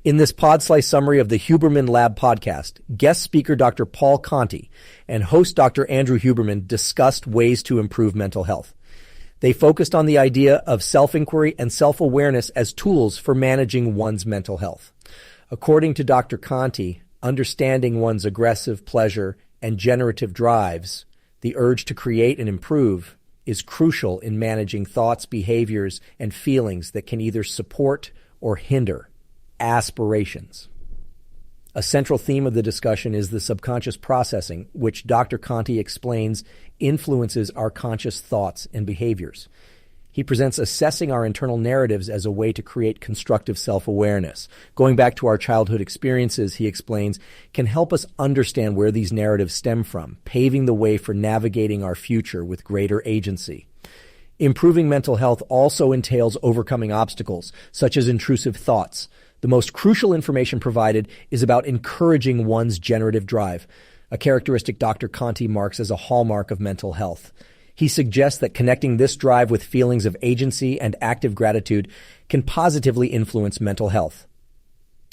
In this pod-slice summary of the Huberman Lab podcast, guest speaker Dr. Paul Conti and host Dr. Andrew Huberman discussed ways to improve mental health. They focused on the idea of self-inquiry and self-awareness as tools for managing one's mental health. According to Dr. Conti, understanding one's aggressive, pleasure, and generative drives, the urge to create and improve, is crucial in managing thoughts, behaviors, and feelings that can either support or hinder aspirations. A central theme of the discussion is the subconscious processing, which Dr. Conti explains influences our conscious thoughts and behaviors. He presents assessing our internal narratives as a way to create constructive self-awareness. Going back to our childhood experiences, he explains, can help us understand where these narratives stem from, paving the way for navigating our future with greater agency. Improving mental health also entails overcoming obstacles, such as intrusive thoughts. The most crucial information provided is about encouraging one's generative drive, a characteristic Dr. Conti marks as a hallmark of mental health. He suggests that connecting this drive with feelings of agency and active gratitude can positively influence mental health.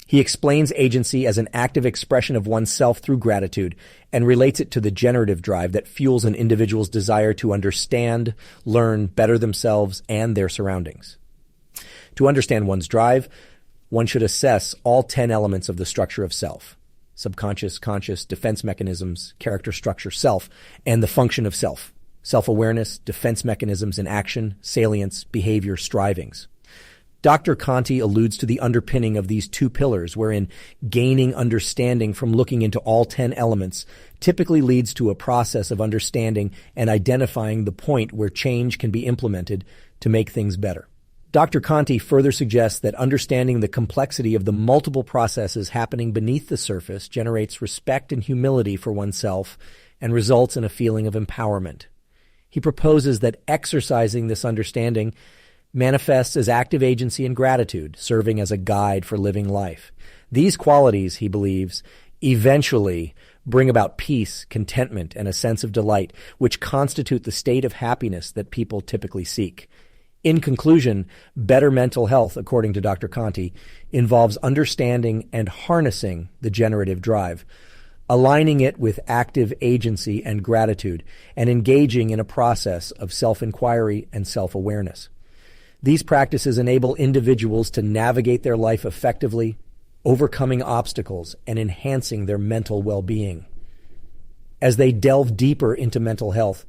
He explains agency as an active expression of oneself through gratitude and relates it to the generative drive that fuels an individual's desire to understand, learn, better themselves and their surroundings. To understand one's drive, one should assess all 10 elements of the structure of self: subconscious, conscious, defense mechanisms, character structure, self, and the function of self: self-awareness, defense mechanisms in action, salience, behavior, strivings. Dr. Conti alludes to the underpinning of these two pillars, wherein gaining understanding from looking into all 10 elements typically leads to a process of understanding and identifying the point where change can be implemented to make things better. Dr. Conti further suggests that understanding the complexity of the multiple processes happening beneath the surface generates respect and humility for oneself and results in a feeling of empowerment. He proposes that exercising this understanding manifests as active agency and gratitude, serving as a guide for living life. These qualities, he believes, eventually bring about peace, contentment, and a sense of delight, which constitute the state of happiness that people typically seek. In conclusion, better mental health, according to Dr. Conti, involves understanding and harnessing the generative drive, aligning it with active agency and gratitude, and engaging in a process of self-inquiry and self-awareness. These practices enable individuals to navigate their life effectively, overcoming obstacles and enhancing their mental well-being. As they delve deeper into mental health,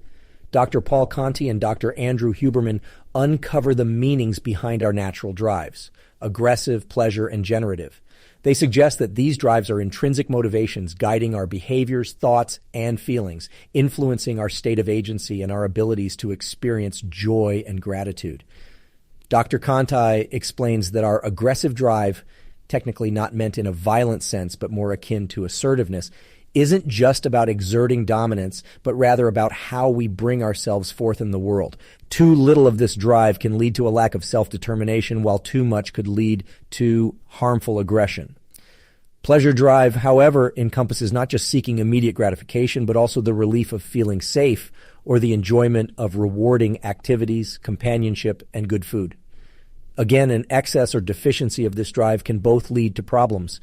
Dr. Paul Conti and Dr. Andrew Huberman uncover the meanings behind our natural drives: aggressive, pleasure, and generative. They suggest that these drives are intrinsic motivations guiding our behaviors, thoughts, and feelings, influencing our state of agency and our abilities to experience joy and gratitude. Dr. Conti explains that our aggressive drive, technically not meant in a violent sense but more akin to assertiveness, isn't just about exerting dominance, but rather about how we bring ourselves forth in the world. Too little of this drive can lead to a lack of self-determination, while too much could lead to harmful aggression. Pleasure drive, however, encompasses not just seeking immediate gratification, but also the relief of feeling safe or the enjoyment of rewarding activities, companionship, and good food. Again, an excess or deficiency of this drive can both lead to problems.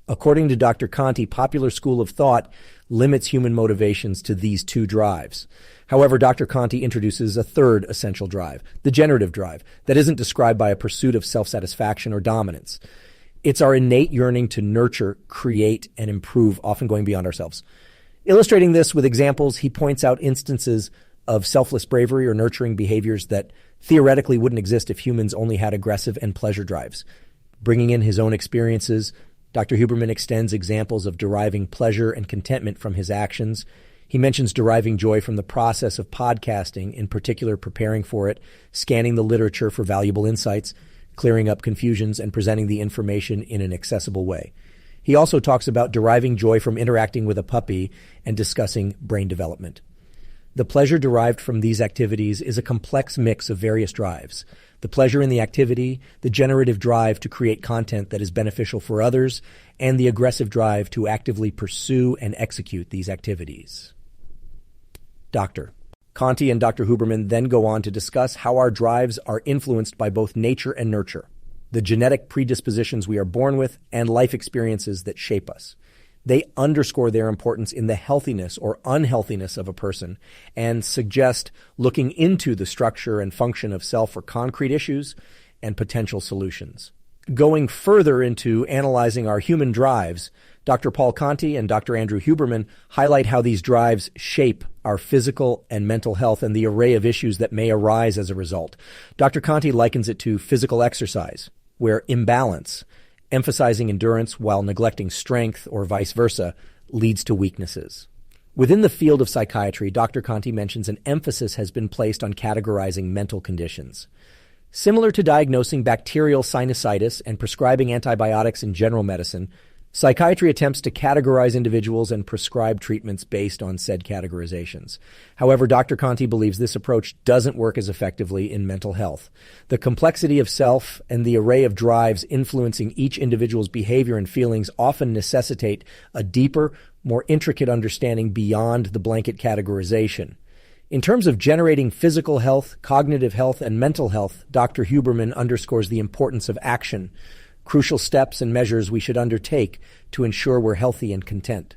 According to Dr. Conti, popular school of thought limits human motivations to these two drives. However, Dr. Conti introduces a third essential drive, the generative drive, that isn't described by a pursuit of self-satisfaction or dominance. It's our innate yearning to nurture, create, and improve, often going beyond ourselves. Illustrating this with examples, he points out instances of selfless bravery or nurturing behaviors that theoretically wouldn't exist if humans only had aggressive and pleasure drives. Bringing in his own experiences, Dr. Huberman extends examples of deriving pleasure and contentment from his actions. He mentions deriving joy from the process of podcasting, in particular preparing for it, scanning the literature for valuable insights, clearing up confusions, and presenting the information in an accessible way. He also talks about deriving joy from interacting with a puppy and discussing brain development. The pleasure derived from these activities is a complex mix of various drives: the pleasure in the activity, the generative drive to create content that is beneficial for others, and the aggressive drive to actively pursue and execute these activities. Dr. Conti and Dr. Huberman then go on to discuss how our drives are influenced by both nature and nurture. the genetic predispositions we are born with, and life experiences that shape us. They underscore their importance in the healthiness or unhealthiness of a person and suggest looking into the structure and function of self for concrete issues and potential solutions. Going further into analyzing our human drives, Dr. Paul Conti and Dr. Andrew Huberman highlight how these drives shape our physical and mental health and the array of issues that may arise as a result. Dr. Conti likens it to physical exercise, where imbalance, emphasizing endurance while neglecting strength or vice versa, leads to weaknesses. Within the field of psychiatry, Dr. Conti mentions an emphasis has been placed on categorizing mental conditions. Similar to diagnosing bacterial sinusitis and prescribing antibiotics in general medicine, psychiatry attempts to categorize individuals and prescribe treatments based on said categorizations. However, Dr. Conti believes this approach doesn't work as effectively in mental health. The complexity of self and the array of drives influencing each individual's behavior and feelings often necessitate a deeper, more intricate understanding beyond the blanket categorization. In terms of generating physical health, cognitive health, and mental health, Dr. Huberman underscores the importance of action, crucial steps and measures we should undertake to ensure we're healthy and content.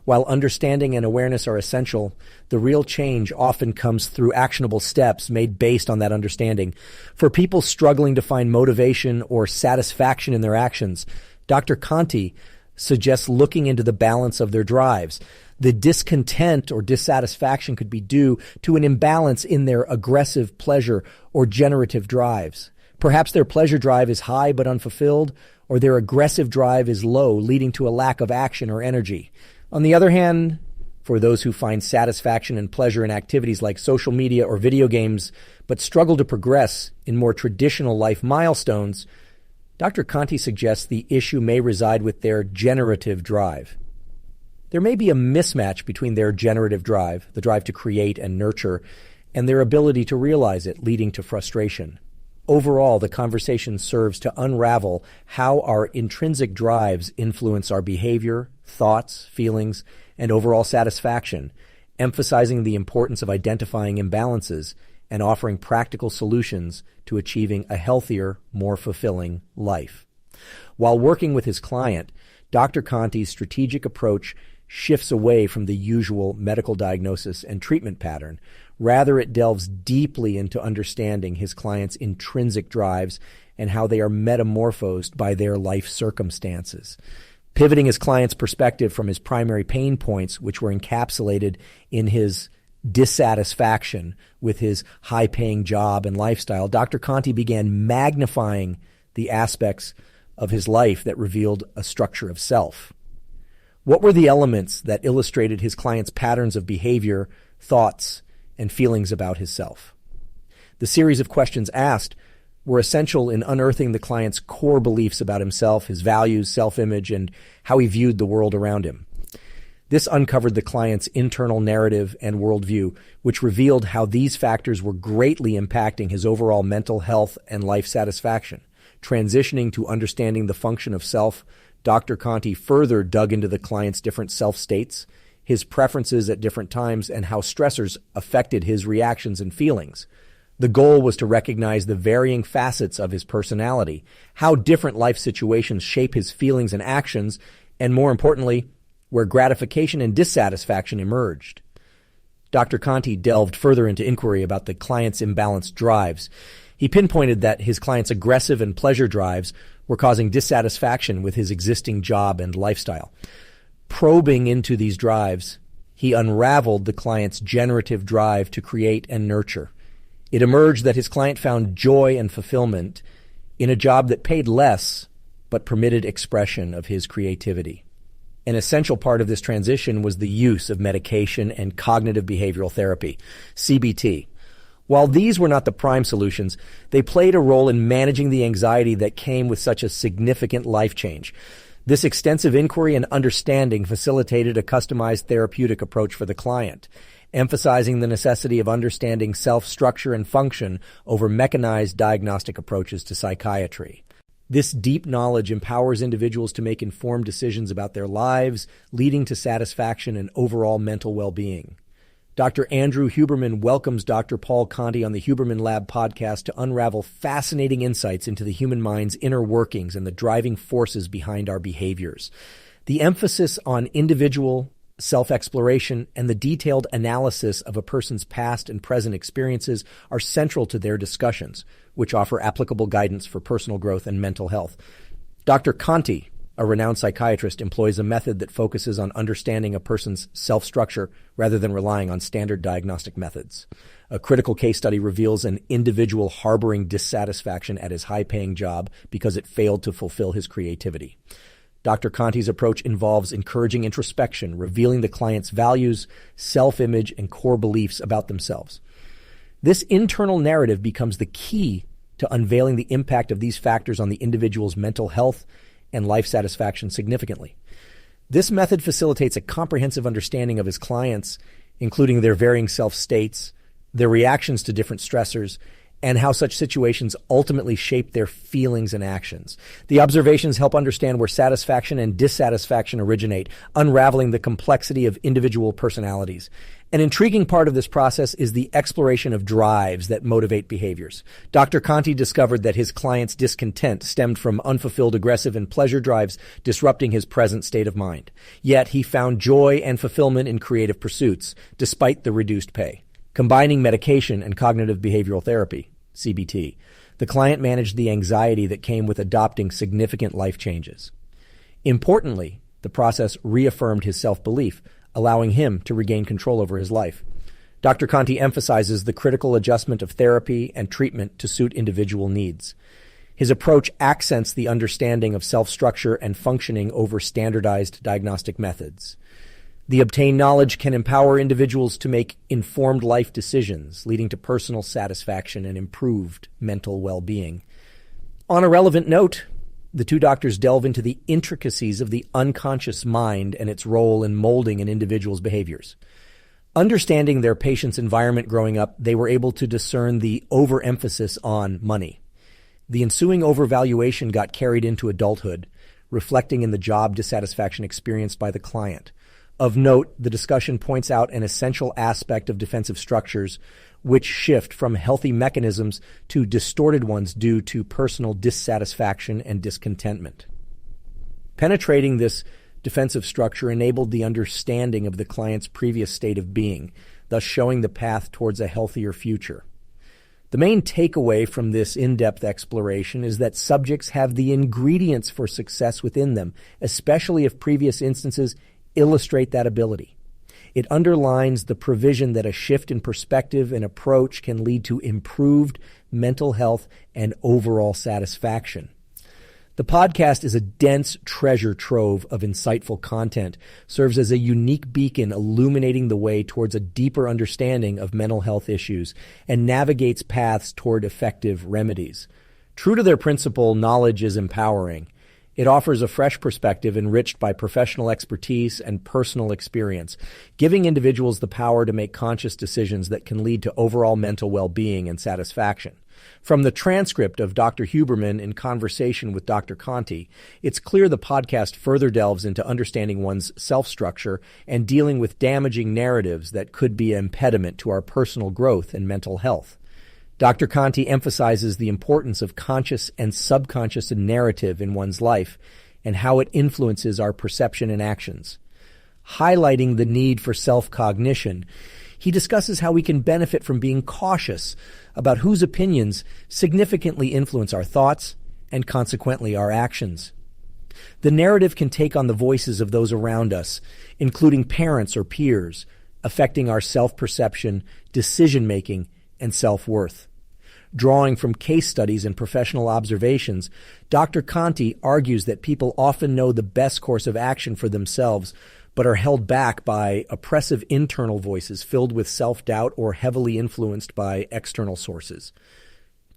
While understanding and awareness are essential, the real change often comes through actionable steps made based on that understanding. For people struggling to find motivation or satisfaction in their actions, Dr. Conti suggests looking into the balance of their drives. The discontent or dissatisfaction could be due to an imbalance in their aggressive pleasure or generative drives. Perhaps their pleasure drive is high but unfulfilled, or their aggressive drive is low, leading to a lack of action or energy. On the other hand, for those who find satisfaction and pleasure in activities like social media or video games, but struggle to progress in more traditional life milestones, Dr. Conti suggests the issue may reside with their generative drive. There may be a mismatch between their generative drive, the drive to create and nurture, and their ability to realize it, leading to frustration. Overall, the conversation serves to unravel how our intrinsic drives influence our behavior, thoughts, feelings, and overall satisfaction, emphasizing the importance of identifying imbalances and offering practical solutions to achieving a healthier, more fulfilling life. While working with his client, Dr. Conti's strategic approach shifts away from the usual medical diagnosis and treatment pattern. Rather, it delves deeply into understanding his client's intrinsic drives and how they are metamorphosed by their life circumstances. Pivoting his client's perspective from his primary pain points, which were encapsulated in his dissatisfaction with his high-paying job and lifestyle, Dr. Conti began magnifying the aspects of his life that revealed a structure of self. What were the elements that illustrated his client's patterns of behavior, thoughts, and feelings about his self? The series of questions asked were essential in unearthing the client's core beliefs about himself, his values, self-image, and how he viewed the world around him. This uncovered the client's internal narrative and worldview, which revealed how these factors were greatly impacting his overall mental health and life satisfaction. Transitioning to understanding the function of self, Dr. Conti further dug into the client's different self-states, his preferences at different times, and how stressors affected his reactions and feelings. The goal was to recognize the varying facets of his personality, how different life situations shape his feelings and actions, and more importantly, where gratification and dissatisfaction emerged. Dr. Conti delved further into inquiry about the client's imbalanced drives. He pinpointed that his client's aggressive and pleasure drives were causing dissatisfaction with his existing job and lifestyle. Probing into these drives, he unraveled the client's generative drive to create and nurture. It emerged that his client found joy and fulfillment in a job that paid less but permitted expression of his creativity. An essential part of this transition was the use of medication and cognitive behavioral therapy, CBT. While these were not the prime solutions, they played a role in managing the anxiety that came with such a significant life change. This extensive inquiry and understanding facilitated a customized therapeutic approach for the client, emphasizing the necessity of understanding self-structure and function over mechanized diagnostic approaches to psychiatry. This deep knowledge empowers individuals to make informed decisions about their lives, leading to satisfaction and overall mental well-being. Dr. Andrew Huberman welcomes Dr. Paul Conti on the Huberman Lab podcast to unravel fascinating insights into the human mind's inner workings and the driving forces behind our behaviors. The emphasis on individual self-exploration and the detailed analysis of a person's past and present experiences are central to their discussions, which offer applicable guidance for personal growth and mental health. Dr. Conti, a renowned psychiatrist, employs a method that focuses on understanding a person's self-structure rather than relying on standard diagnostic methods. A critical case study reveals an individual harboring dissatisfaction at his high-paying job because it failed to fulfill his creativity. Dr. Conti's approach involves encouraging introspection, revealing the client's values, self-image, and core beliefs about themselves. This internal narrative becomes the key to unveiling the impact of these factors on the individual's mental health and life satisfaction significantly. This method facilitates a comprehensive understanding of his clients, including their varying self-states, their reactions to different stressors, and how such situations ultimately shape their feelings and actions. The observations help understand where satisfaction and dissatisfaction originate, unraveling the complexity of individual personalities. An intriguing part of this process is the exploration of drives that motivate behaviors. Dr. Conti discovered that his client's discontent stemmed from unfulfilled aggressive and pleasure drives disrupting his present state of mind. Yet he found joy and fulfillment in creative pursuits, despite the reduced pay. Combining medication and cognitive behavioral therapy, CBT, the client managed the anxiety that came with adopting significant life changes. Importantly, the process reaffirmed his self-belief, allowing him to regain control over his life. Dr. Conti emphasizes the critical adjustment of therapy and treatment to suit individual needs. His approach accents the understanding of self-structure and functioning over standardized diagnostic methods. The obtained knowledge can empower individuals to make informed life decisions, leading to personal satisfaction and improved mental well-being. On a relevant note, the two doctors delve into the intricacies of the unconscious mind and its role in molding an individual's behaviors. Understanding their patient's environment growing up, they were able to discern the overemphasis on money. The ensuing overvaluation got carried into adulthood, reflecting in the job dissatisfaction experienced by the client. Of note, the discussion points out an essential aspect of defensive structures, which shift from healthy mechanisms to distorted ones due to personal dissatisfaction and discontentment. Penetrating this defensive structure enabled the understanding of the client's previous state of being, thus showing the path towards a healthier future. The main takeaway from this in-depth exploration is that subjects have the ingredients for success within them, especially if previous instances illustrate that ability. It underlines the provision that a shift in perspective and approach can lead to improved mental health and overall satisfaction. The podcast is a dense treasure trove of insightful content, serves as a unique beacon illuminating the way towards a deeper understanding of mental health issues, and navigates paths toward effective remedies. True to their principle, knowledge is empowering. It offers a fresh perspective enriched by professional expertise and personal experience, giving individuals the power to make conscious decisions that can lead to overall mental well-being and satisfaction. From the transcript of Dr. Huberman in conversation with Dr. Conti, it's clear the podcast further delves into understanding one's self-structure and dealing with damaging narratives that could be an impediment to our personal growth and mental health. Dr. Conti emphasizes the importance of conscious and subconscious narrative in one's life and how it influences our perception and actions. Highlighting the need for self-cognition, he discusses how we can benefit from being cautious about whose opinions significantly influence our thoughts and consequently our actions. The narrative can take on the voices of those around us, including parents or peers, affecting our self-perception, decision-making, and self-worth. Drawing from case studies and professional observations, Dr. Conti argues that people often know the best course of action for themselves, but are held back by oppressive internal voices filled with self-doubt or heavily influenced by external sources.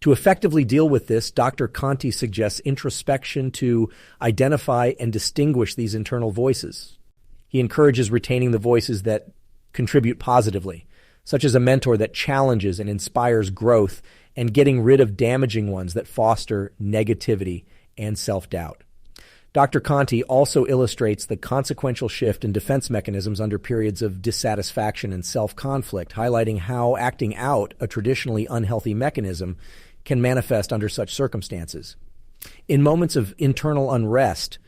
To effectively deal with this, Dr. Conti suggests introspection to identify and distinguish these internal voices. He encourages retaining the voices that contribute positively, such as a mentor that challenges and inspires growth, and getting rid of damaging ones that foster negativity and self-doubt. Dr. Conti also illustrates the consequential shift in defense mechanisms under periods of dissatisfaction and self-conflict, highlighting how acting out a traditionally unhealthy mechanism can manifest under such circumstances. In moments of internal unrest,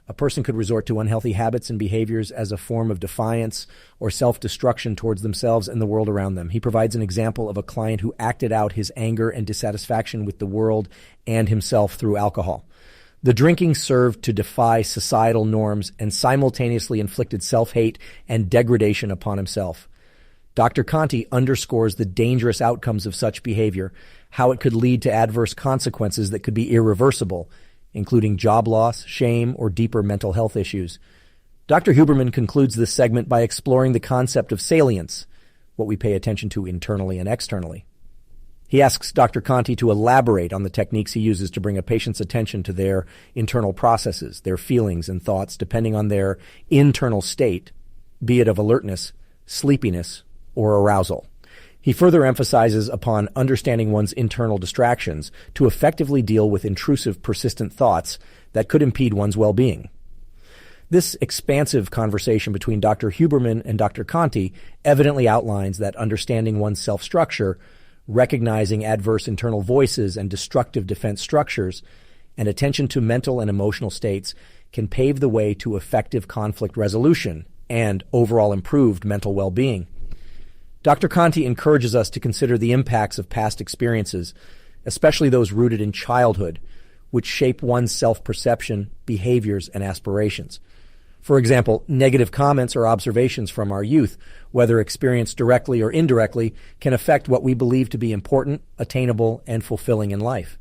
a person could resort to unhealthy habits and behaviors as a form of defiance or self-destruction towards themselves and the world around them. He provides an example of a client who acted out his anger and dissatisfaction with the world and himself through alcohol. The drinking served to defy societal norms and simultaneously inflicted self-hate and degradation upon himself. Dr. Conti underscores the dangerous outcomes of such behavior, how it could lead to adverse consequences that could be irreversible, including job loss, shame, or deeper mental health issues. Dr. Huberman concludes this segment by exploring the concept of salience, what we pay attention to internally and externally. He asks Dr. Conti to elaborate on the techniques he uses to bring a patient's attention to their internal processes, their feelings and thoughts, depending on their internal state, be it of alertness, sleepiness, or arousal. He further emphasizes upon understanding one's internal distractions to effectively deal with intrusive, persistent thoughts that could impede one's well-being. This expansive conversation between Dr. Huberman and Dr. Conti evidently outlines that understanding one's self-structure, recognizing adverse internal voices and destructive defense structures, and attention to mental and emotional states can pave the way to effective conflict resolution and overall improved mental well-being. Dr. Conti encourages us to consider the impacts of past experiences, especially those rooted in childhood, which shape one's self-perception, behaviors, and aspirations. For example, negative comments or observations from our youth, whether experienced directly or indirectly, can affect what we believe to be important, attainable, and fulfilling in life.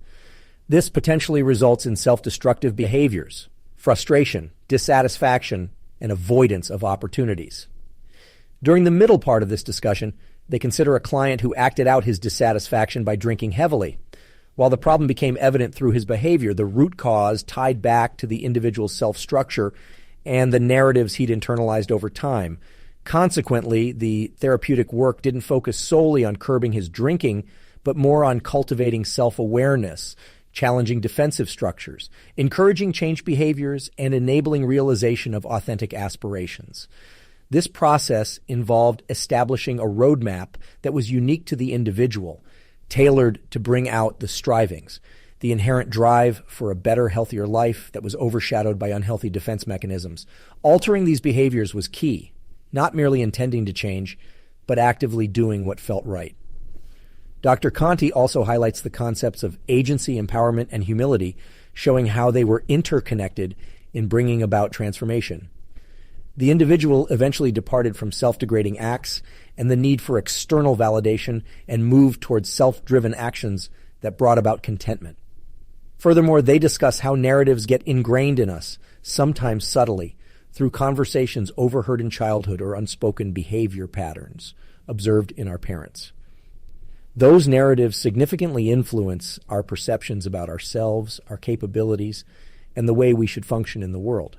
This potentially results in self-destructive behaviors, frustration, dissatisfaction, and avoidance of opportunities. During the middle part of this discussion, they consider a client who acted out his dissatisfaction by drinking heavily. While the problem became evident through his behavior, the root cause tied back to the individual's self-structure and the narratives he'd internalized over time. Consequently, the therapeutic work didn't focus solely on curbing his drinking, but more on cultivating self-awareness, challenging defensive structures, encouraging change behaviors, and enabling realization of authentic aspirations. This process involved establishing a roadmap that was unique to the individual, tailored to bring out the strivings, the inherent drive for a better, healthier life that was overshadowed by unhealthy defense mechanisms. Altering these behaviors was key, not merely intending to change, but actively doing what felt right. Dr. Conti also highlights the concepts of agency, empowerment, and humility, showing how they were interconnected in bringing about transformation. The individual eventually departed from self-degrading acts and the need for external validation and moved towards self-driven actions that brought about contentment. Furthermore, they discuss how narratives get ingrained in us, sometimes subtly, through conversations overheard in childhood or unspoken behavior patterns observed in our parents. Those narratives significantly influence our perceptions about ourselves, our capabilities, and the way we should function in the world.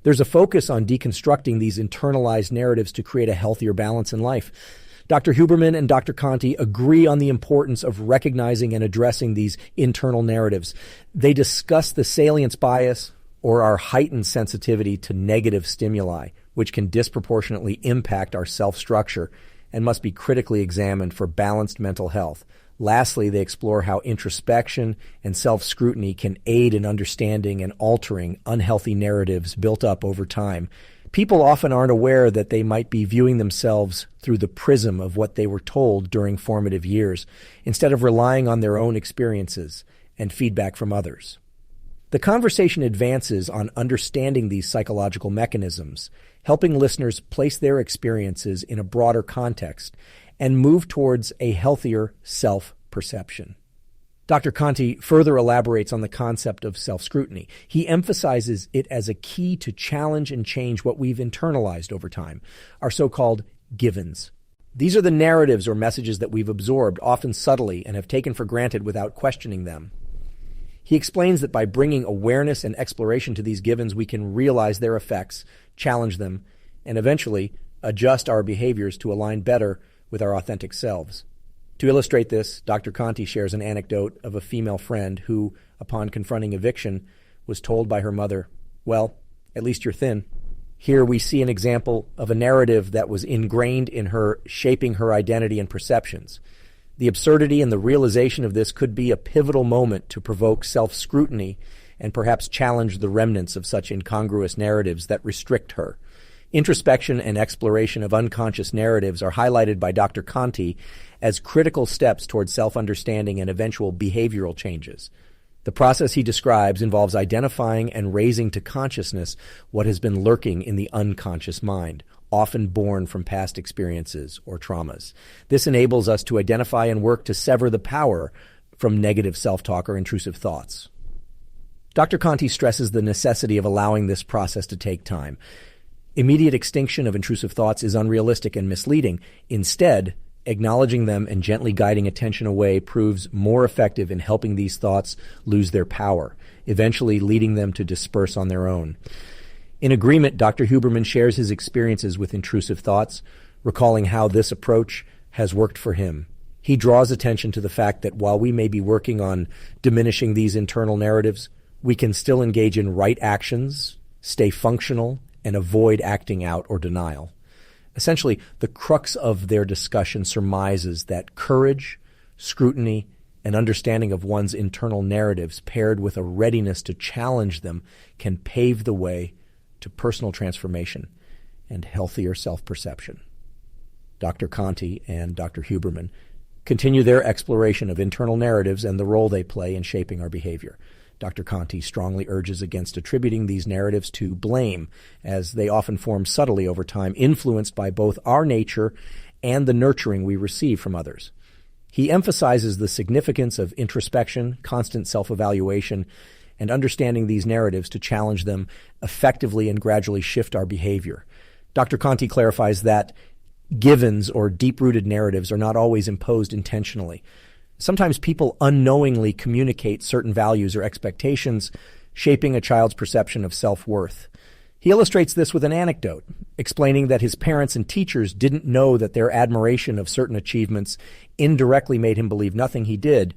There's a focus on deconstructing these internalized narratives to create a healthier balance in life. Dr. Huberman and Dr. Conti agree on the importance of recognizing and addressing these internal narratives. They discuss the salience bias, or our heightened sensitivity to negative stimuli, which can disproportionately impact our self-structure and must be critically examined for balanced mental health. Lastly, they explore how introspection and self-scrutiny can aid in understanding and altering unhealthy narratives built up over time. People often aren't aware that they might be viewing themselves through the prism of what they were told during formative years, instead of relying on their own experiences and feedback from others. The conversation advances on understanding these psychological mechanisms, helping listeners place their experiences in a broader context and move towards a healthier self-perception. Dr. Conti further elaborates on the concept of self-scrutiny. He emphasizes it as a key to challenge and change what we've internalized over time, our so-called givens. These are the narratives or messages that we've absorbed, often subtly, and have taken for granted without questioning them. He explains that by bringing awareness and exploration to these givens, we can realize their effects, challenge them, and eventually adjust our behaviors to align better with our authentic selves. To illustrate this, Dr. Conti shares an anecdote of a female friend who, upon confronting eviction, was told by her mother, well, at least you're thin. Here we see an example of a narrative that was ingrained in her, shaping her identity and perceptions. The absurdity and the realization of this could be a pivotal moment to provoke self-scrutiny and perhaps challenge the remnants of such incongruous narratives that restrict her. Introspection and exploration of unconscious narratives are highlighted by Dr. Conti as critical steps towards self-understanding and eventual behavioral changes. The process he describes involves identifying and raising to consciousness what has been lurking in the unconscious mind, often born from past experiences or traumas. This enables us to identify and work to sever the power from negative self-talk or intrusive thoughts. Dr. Conti stresses the necessity of allowing this process to take time. Immediate extinction of intrusive thoughts is unrealistic and misleading. Instead, acknowledging them and gently guiding attention away proves more effective in helping these thoughts lose their power, eventually leading them to disperse on their own. In agreement, Dr. Huberman shares his experiences with intrusive thoughts, recalling how this approach has worked for him. He draws attention to the fact that while we may be working on diminishing these internal narratives, we can still engage in right actions, stay functional, and avoid acting out or denial. Essentially, the crux of their discussion surmises that courage, scrutiny, and understanding of one's internal narratives paired with a readiness to challenge them can pave the way to personal transformation and healthier self-perception. Dr. Conti and Dr. Huberman continue their exploration of internal narratives and the role they play in shaping our behavior. Dr. Conti strongly urges against attributing these narratives to blame, as they often form subtly over time, influenced by both our nature and the nurturing we receive from others. He emphasizes the significance of introspection, constant self-evaluation, and understanding these narratives to challenge them effectively and gradually shift our behavior. Dr. Conti clarifies that givens or deep-rooted narratives are not always imposed intentionally. Sometimes people unknowingly communicate certain values or expectations, shaping a child's perception of self-worth. He illustrates this with an anecdote, explaining that his parents and teachers didn't know that their admiration of certain achievements indirectly made him believe nothing he did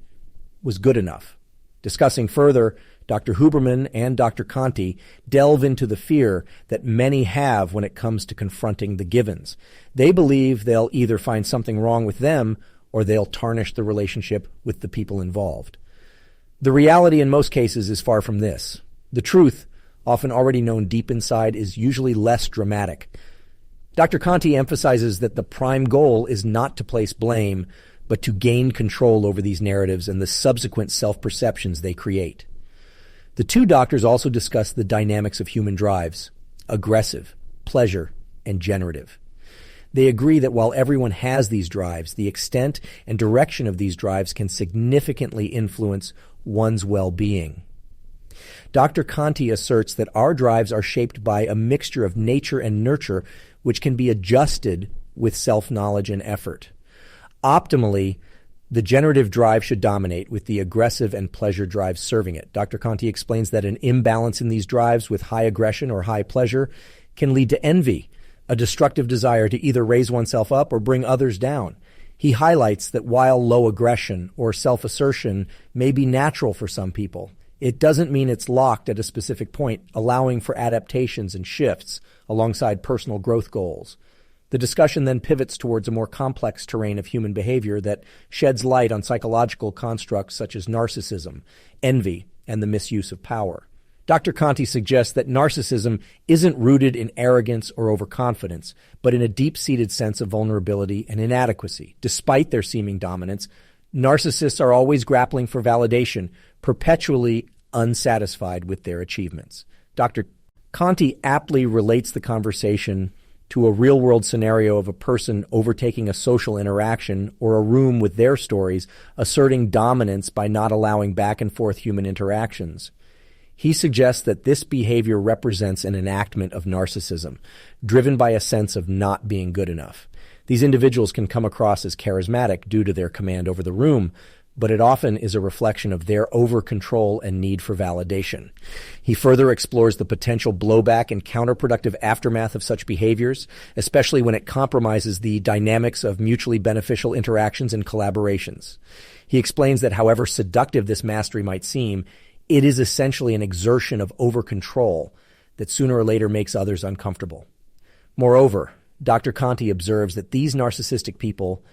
was good enough. Discussing further, Dr. Huberman and Dr. Conti delve into the fear that many have when it comes to confronting the givens. They believe they'll either find something wrong with them or they'll tarnish the relationship with the people involved. The reality in most cases is far from this. The truth, often already known deep inside, is usually less dramatic. Dr. Conti emphasizes that the prime goal is not to place blame, but to gain control over these narratives and the subsequent self-perceptions they create. The two doctors also discuss the dynamics of human drives: aggressive, pleasure, and generative. They agree that while everyone has these drives, the extent and direction of these drives can significantly influence one's well-being. Dr. Conti asserts that our drives are shaped by a mixture of nature and nurture, which can be adjusted with self-knowledge and effort. Optimally, the generative drive should dominate, with the aggressive and pleasure drives serving it. Dr. Conti explains that an imbalance in these drives with high aggression or high pleasure can lead to envy, a destructive desire to either raise oneself up or bring others down. He highlights that while low aggression or self-assertion may be natural for some people, it doesn't mean it's locked at a specific point, allowing for adaptations and shifts alongside personal growth goals. The discussion then pivots towards a more complex terrain of human behavior that sheds light on psychological constructs such as narcissism, envy, and the misuse of power. Dr. Conti suggests that narcissism isn't rooted in arrogance or overconfidence, but in a deep-seated sense of vulnerability and inadequacy. Despite their seeming dominance, narcissists are always grappling for validation, perpetually unsatisfied with their achievements. Dr. Conti aptly relates the conversation to a real-world scenario of a person overtaking a social interaction or a room with their stories, asserting dominance by not allowing back-and-forth human interactions. He suggests that this behavior represents an enactment of narcissism, driven by a sense of not being good enough. These individuals can come across as charismatic due to their command over the room, but it often is a reflection of their over-control and need for validation. He further explores the potential blowback and counterproductive aftermath of such behaviors, especially when it compromises the dynamics of mutually beneficial interactions and collaborations. He explains that however seductive this mastery might seem, it is essentially an exertion of over-control that sooner or later makes others uncomfortable. Moreover, Dr. Conti observes that these narcissistic people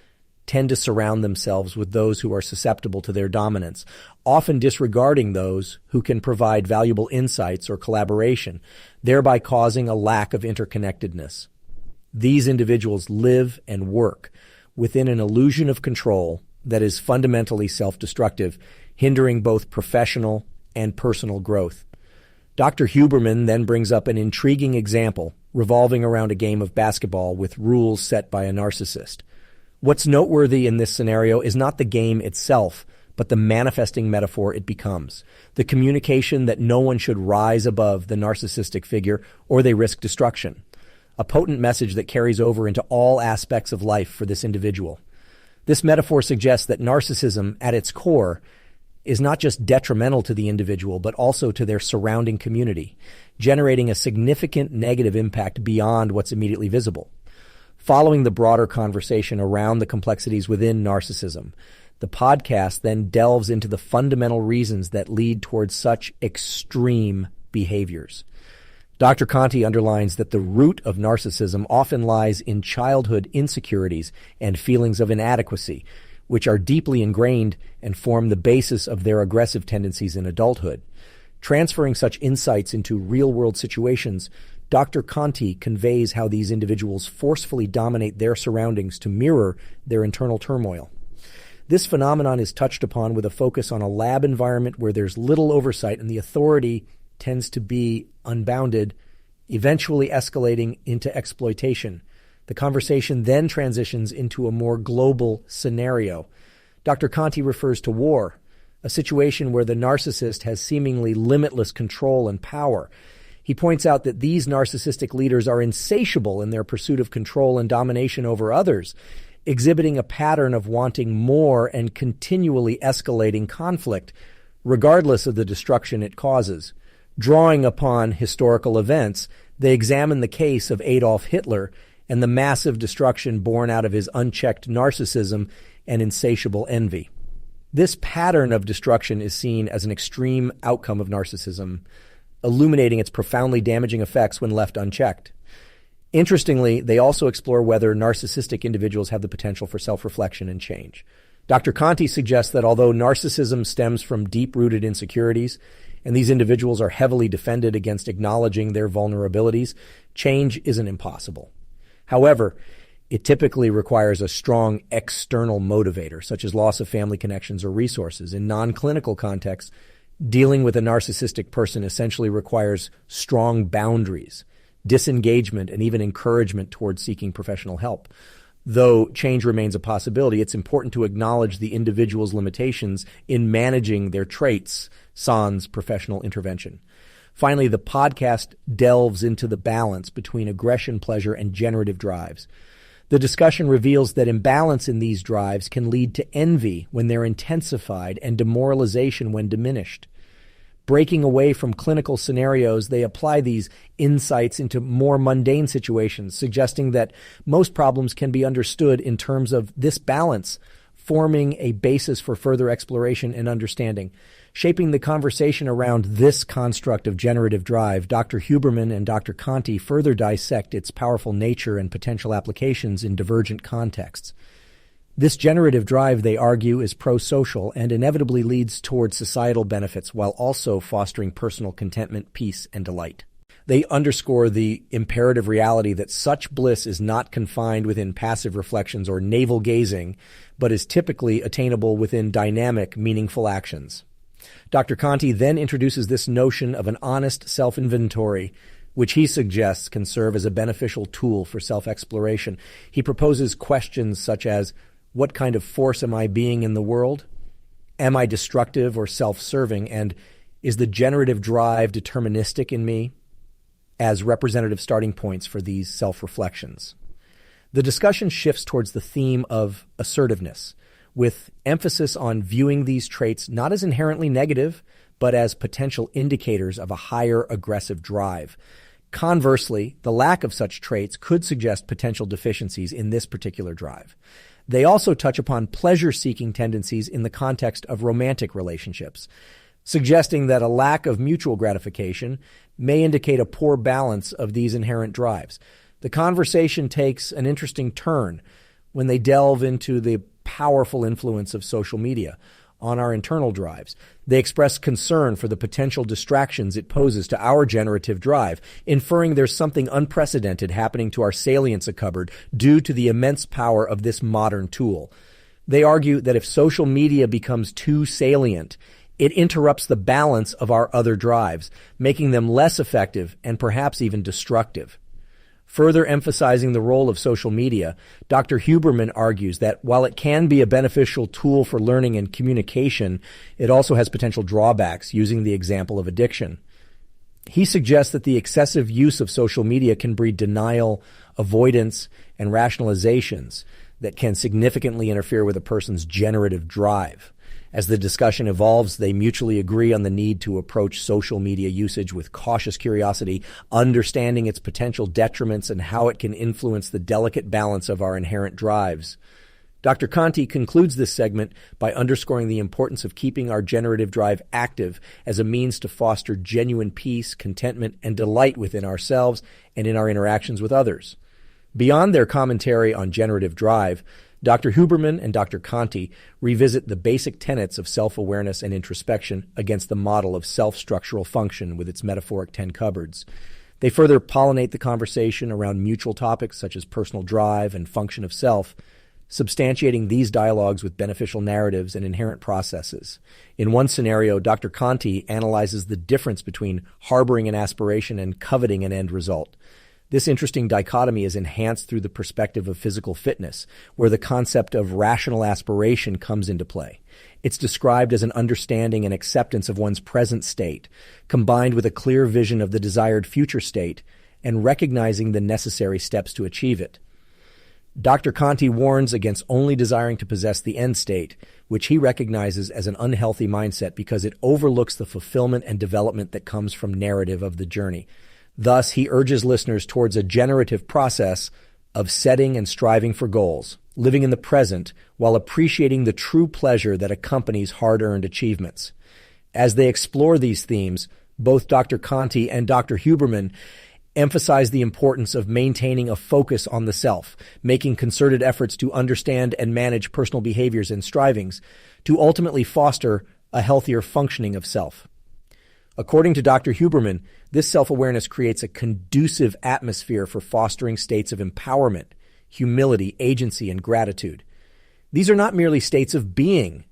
tend to surround themselves with those who are susceptible to their dominance, often disregarding those who can provide valuable insights or collaboration, thereby causing a lack of interconnectedness. These individuals live and work within an illusion of control that is fundamentally self-destructive, hindering both professional and personal growth. Dr. Huberman then brings up an intriguing example revolving around a game of basketball with rules set by a narcissist. What's noteworthy in this scenario is not the game itself, but the manifesting metaphor it becomes, the communication that no one should rise above the narcissistic figure or they risk destruction, a potent message that carries over into all aspects of life for this individual. This metaphor suggests that narcissism, at its core, is not just detrimental to the individual, but also to their surrounding community, generating a significant negative impact beyond what's immediately visible. Following the broader conversation around the complexities within narcissism, the podcast then delves into the fundamental reasons that lead towards such extreme behaviors. Dr. Conti underlines that the root of narcissism often lies in childhood insecurities and feelings of inadequacy, which are deeply ingrained and form the basis of their aggressive tendencies in adulthood. Transferring such insights into real-world situations, Dr. Conti conveys how these individuals forcefully dominate their surroundings to mirror their internal turmoil. This phenomenon is touched upon with a focus on a lab environment where there's little oversight and the authority tends to be unbounded, eventually escalating into exploitation. The conversation then transitions into a more global scenario. Dr. Conti refers to war, a situation where the narcissist has seemingly limitless control and power. He points out that these narcissistic leaders are insatiable in their pursuit of control and domination over others, exhibiting a pattern of wanting more and continually escalating conflict, regardless of the destruction it causes. Drawing upon historical events, they examine the case of Adolf Hitler and the massive destruction born out of his unchecked narcissism and insatiable envy. This pattern of destruction is seen as an extreme outcome of narcissism, illuminating its profoundly damaging effects when left unchecked. Interestingly, they also explore whether narcissistic individuals have the potential for self-reflection and change. Dr. Conti suggests that although narcissism stems from deep-rooted insecurities, and these individuals are heavily defended against acknowledging their vulnerabilities, change isn't impossible. However, it typically requires a strong external motivator, such as loss of family connections or resources. In non-clinical contexts, dealing with a narcissistic person essentially requires strong boundaries, disengagement, and even encouragement towards seeking professional help. Though change remains a possibility, it's important to acknowledge the individual's limitations in managing their traits, sans professional intervention. Finally, the podcast delves into the balance between aggression, pleasure, and generative drives. The discussion reveals that imbalance in these drives can lead to envy when they're intensified and demoralization when diminished. Breaking away from clinical scenarios, they apply these insights into more mundane situations, suggesting that most problems can be understood in terms of this balance, forming a basis for further exploration and understanding. Shaping the conversation around this construct of generative drive, Dr. Huberman and Dr. Conti further dissect its powerful nature and potential applications in divergent contexts. This generative drive, they argue, is pro-social and inevitably leads towards societal benefits while also fostering personal contentment, peace, and delight. They underscore the imperative reality that such bliss is not confined within passive reflections or navel-gazing, but is typically attainable within dynamic, meaningful actions. Dr. Conti then introduces this notion of an honest self-inventory, which he suggests can serve as a beneficial tool for self-exploration. He proposes questions such as, what kind of force am I being in the world? Am I destructive or self-serving? And is the generative drive deterministic in me? As representative starting points for these self-reflections. The discussion shifts towards the theme of assertiveness, with emphasis on viewing these traits not as inherently negative, but as potential indicators of a higher aggressive drive. Conversely, the lack of such traits could suggest potential deficiencies in this particular drive. They also touch upon pleasure-seeking tendencies in the context of romantic relationships, suggesting that a lack of mutual gratification may indicate a poor balance of these inherent drives. The conversation takes an interesting turn when they delve into the powerful influence of social media on our internal drives. They express concern for the potential distractions it poses to our generative drive, inferring there's something unprecedented happening to our salience cupboard due to the immense power of this modern tool. They argue that if social media becomes too salient, it interrupts the balance of our other drives, making them less effective and perhaps even destructive. Further emphasizing the role of social media, Dr. Huberman argues that while it can be a beneficial tool for learning and communication, it also has potential drawbacks, using the example of addiction. He suggests that the excessive use of social media can breed denial, avoidance, and rationalizations that can significantly interfere with a person's generative drive. As the discussion evolves, they mutually agree on the need to approach social media usage with cautious curiosity, understanding its potential detriments and how it can influence the delicate balance of our inherent drives. Dr. Conti concludes this segment by underscoring the importance of keeping our generative drive active as a means to foster genuine peace, contentment, and delight within ourselves and in our interactions with others. Beyond their commentary on generative drive, Dr. Huberman and Dr. Conti revisit the basic tenets of self-awareness and introspection against the model of self-structural function with its metaphoric 10 cupboards. They further pollinate the conversation around mutual topics such as personal drive and function of self, substantiating these dialogues with beneficial narratives and inherent processes. In one scenario, Dr. Conti analyzes the difference between harboring an aspiration and coveting an end result. This interesting dichotomy is enhanced through the perspective of physical fitness, where the concept of rational aspiration comes into play. It's described as an understanding and acceptance of one's present state, combined with a clear vision of the desired future state, and recognizing the necessary steps to achieve it. Dr. Conti warns against only desiring to possess the end state, which he recognizes as an unhealthy mindset because it overlooks the fulfillment and development that comes from narrative of the journey. Thus, he urges listeners towards a generative process of setting and striving for goals, living in the present while appreciating the true pleasure that accompanies hard-earned achievements. As they explore these themes, both Dr. Conti and Dr. Huberman emphasize the importance of maintaining a focus on the self, making concerted efforts to understand and manage personal behaviors and strivings, to ultimately foster a healthier functioning of self. According to Dr. Huberman, this self-awareness creates a conducive atmosphere for fostering states of empowerment, humility, agency, and gratitude. These are not merely states of being,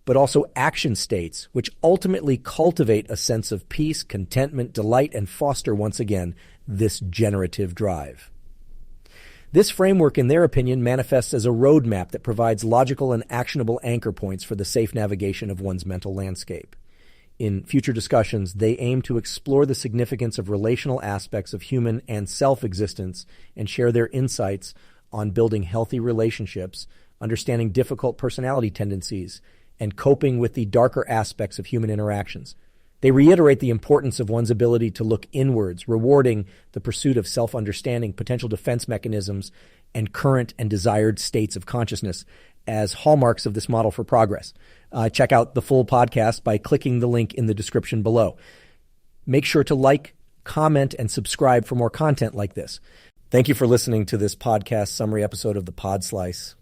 but also action states, which ultimately cultivate a sense of peace, contentment, delight, and foster, once again, this generative drive. This framework, in their opinion, manifests as a roadmap that provides logical and actionable anchor points for the safe navigation of one's mental landscape. In future discussions, they aim to explore the significance of relational aspects of human and self-existence and share their insights on building healthy relationships, understanding difficult personality tendencies, and coping with the darker aspects of human interactions. They reiterate the importance of one's ability to look inwards, rewarding the pursuit of self-understanding, potential defense mechanisms, and current and desired states of consciousness as hallmarks of this model for progress. Check out the full podcast by clicking the link in the description below. Make sure to like, comment, and subscribe for more content like this. Thank you for listening to this podcast summary episode of The Pod Slice.